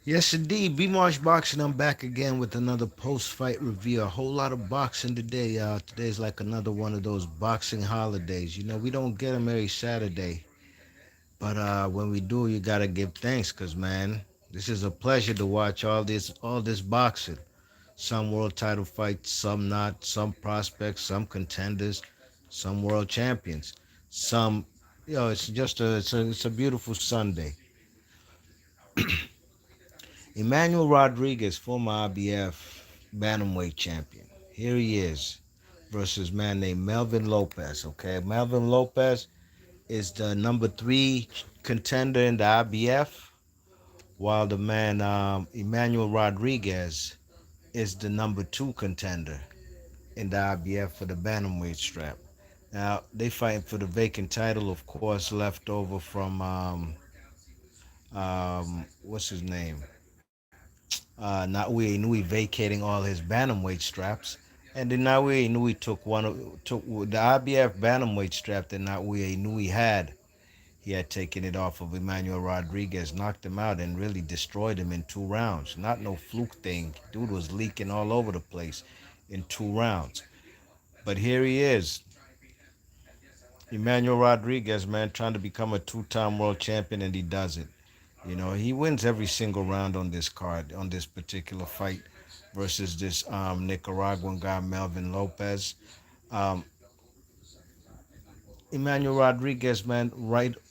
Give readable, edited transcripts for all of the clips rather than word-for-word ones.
Yes, indeed. B Marsh Boxing. I'm back again with another post-fight review. A whole lot of boxing today, y'all. Today's like another one of those boxing holidays. You know, we don't get them every Saturday, but when we do, you gotta give thanks, cause man, this is a pleasure to watch all this boxing. Some world title fights, some not. Some prospects, some contenders, some world champions. Some, it's just a beautiful Sunday. Emmanuel Rodriguez, former IBF bantamweight champion. Here he is versus a man named Melvin Lopez. Okay, Melvin Lopez is the number three contender in the IBF, while the man Emmanuel Rodriguez is the number two contender in the IBF for the bantamweight strap. Now they fighting for the vacant title, of course, left over from what's his name? Naui Nui vacating all his bantamweight straps, and then Naui Nui took the IBF bantamweight strap that Naui Nui had. He had taken it off of Emmanuel Rodriguez, knocked him out, and really destroyed him in 2 rounds. Not no fluke thing. Dude was leaking all over the place in 2 rounds. But here he is, Emmanuel Rodriguez, man, trying to become a two-time world champion, and he does it. You know, he wins every single round on this card, on this particular fight versus this Nicaraguan guy, Melvin Lopez. Um, Emmanuel Rodriguez, man,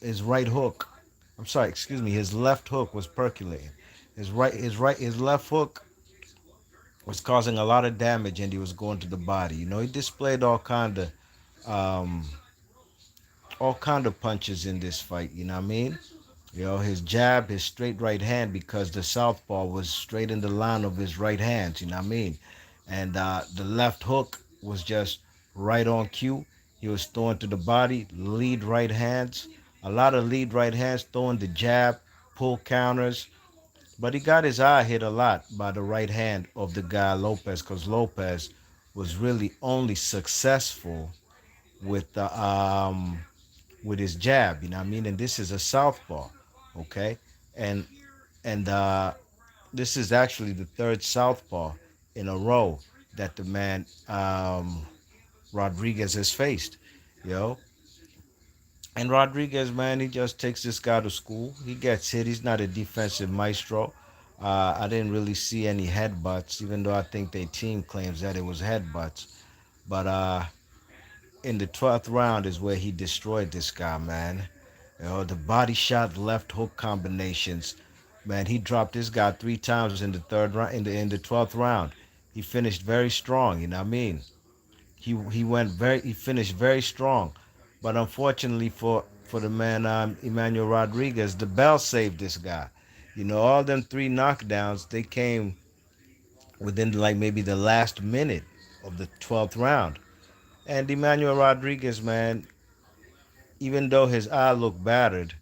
his right hook. I'm sorry, excuse me, his left hook was percolating. His left hook was causing a lot of damage, and he was going to the body. You know, he displayed um, all kind of punches in this fight. You know what I mean? You know, his jab, his straight right hand, because the southpaw was straight in the line of his right hand, you know what I mean? And the left hook was just right on cue. He was throwing to the body, lead right hands, a lot of lead right hands, throwing the jab, pull counters. But he got his eye hit a lot by the right hand of the guy Lopez, because Lopez was really only successful with the with his jab, you know what I mean? And this is a southpaw, okay? And and this is actually the third southpaw in a row that the man Rodriguez has faced, you know. And Rodriguez, man, he just takes this guy to school. He gets hit. He's not a defensive maestro. I didn't really see any headbutts, even though I think their team claims that it was headbutts. But in the 12th round is where he destroyed this guy, man. You know, the body shot, left hook combinations. Man, he dropped this guy 3 times in the third round, in the 12th round. He finished very strong, you know what I mean? He finished very strong. But unfortunately for the man Emmanuel Rodriguez, the bell saved this guy. You know, all them 3 knockdowns, they came within like maybe the last minute of the 12th round. And Emmanuel Rodriguez, man, even though his eye looked battered,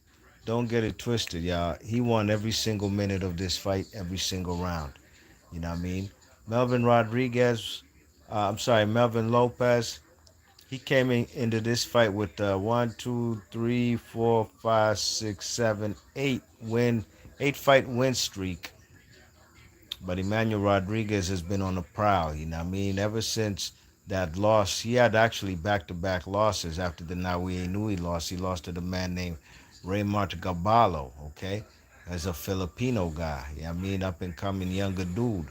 don't get it twisted, y'all. He won every single minute of this fight, every single round. You know what I mean? Melvin Rodriguez, Melvin Lopez, he came into this fight with 8 fight win streak. But Emmanuel Rodriguez has been on the prowl, you know what I mean? Ever since that loss, he had actually back-to-back losses after the Naui Nui loss. He lost to the man named Raymart Gaballo, okay? As a Filipino guy, you know what I mean? Up-and-coming younger dude, you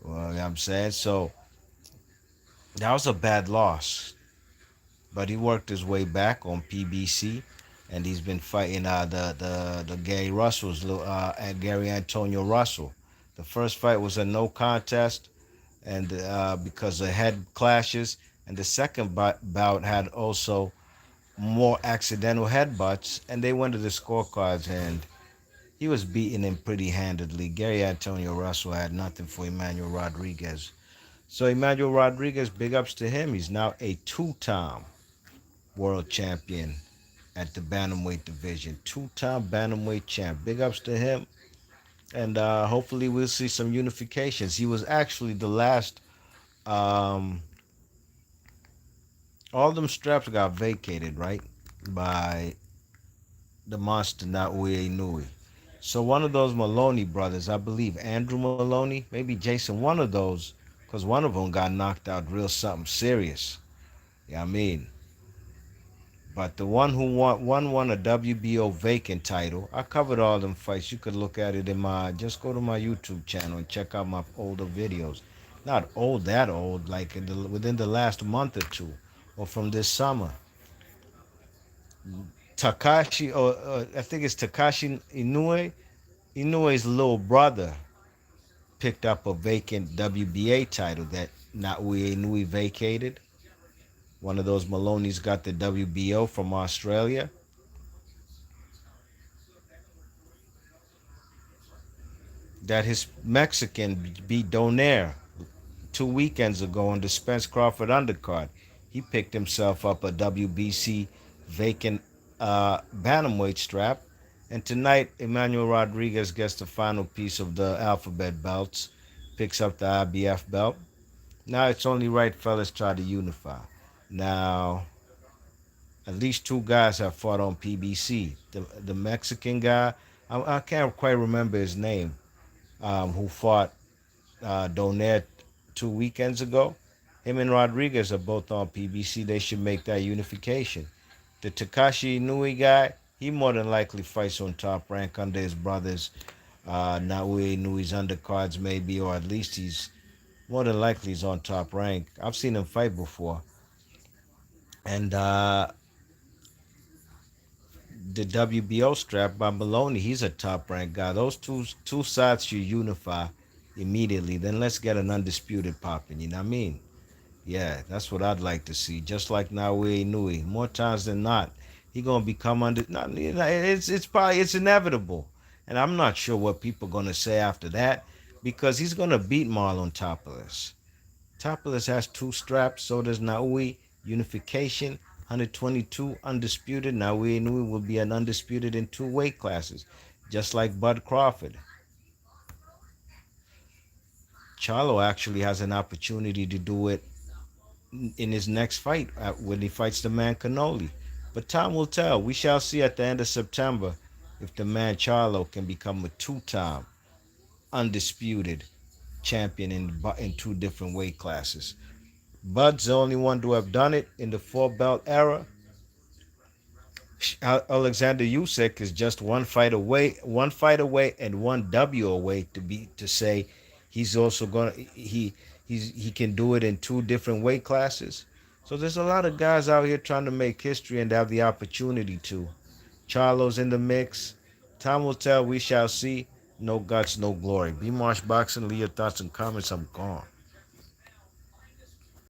know what I'm saying? So that was a bad loss. But he worked his way back on PBC, and he's been fighting the Gary Gary Antonio Russell. The first fight was a no contest, and because of head clashes, and the second bout had also more accidental headbutts, and they went to the scorecards, and he was beating him pretty handedly. Gary Antonio Russell had nothing for Emmanuel Rodriguez. So Emmanuel Rodriguez, big ups to him. He's now a two-time world champion at the bantamweight division. Two-time bantamweight champ. Big ups to him. And hopefully we'll see some unifications. He was actually the last. Um, all them straps got vacated, right, by the monster Naui Nui. So one of those Maloney brothers, I believe Andrew Maloney, maybe Jason, one of those, because one of them got knocked out real something serious. Yeah, I mean, but the one who won a WBO vacant title. I covered all them fights. You could look at it in my just go to my YouTube channel and check out my older videos. Not old that old, like within the last month or two, or from this summer. Takashi, or I think it's Takashi Inoue. Inoue's little brother picked up a vacant WBA title that Naoya Inoue vacated. One of those Maloney's got the WBO from Australia. That his Mexican beat Donaire 2 weekends ago on the Spence Crawford undercard. He picked himself up a WBC vacant bantamweight strap. And tonight, Emmanuel Rodriguez gets the final piece of the alphabet belts, picks up the IBF belt. Now it's only right fellas try to unify. Now, at least two guys have fought on PBC. The Mexican guy, I can't quite remember his name, who fought Donet 2 weekends ago. Him and Rodriguez are both on PBC. They should make that unification. The Takashi Inui guy, he more than likely fights on top rank under his brothers. Naui Inui's undercards maybe, or at least he's more than likely he's on top rank. I've seen him fight before. And the WBO strap by Maloney, he's a top rank guy. Those two sides should unify immediately. Then let's get an undisputed popping. You know what I mean? Yeah, that's what I'd like to see. Just like Naoya Nui, more times than not, he gonna become under. Not, you know, it's probably it's inevitable, and I'm not sure what people gonna say after that because he's gonna beat Marlon Topolis. Topolis has two straps, so does Naui. Unification, 122 undisputed. Naui Nui will be an undisputed in two weight classes, just like Bud Crawford. Charlo actually has an opportunity to do it in his next fight when he fights the man Canoli. But time will tell. We shall see at the end of September if the man Charlo can become a two-time undisputed champion in two different weight classes. Bud's the only one to have done it in the four belt era. Alexander Usyk is just one fight away, and one W away to say he's also gonna he can do it in two different weight classes. So there's a lot of guys out here trying to make history and have the opportunity to. Charlo's in the mix. Time will tell. We shall see. No guts, no glory. B Marsh Boxing. Leave your thoughts and comments. I'm gone.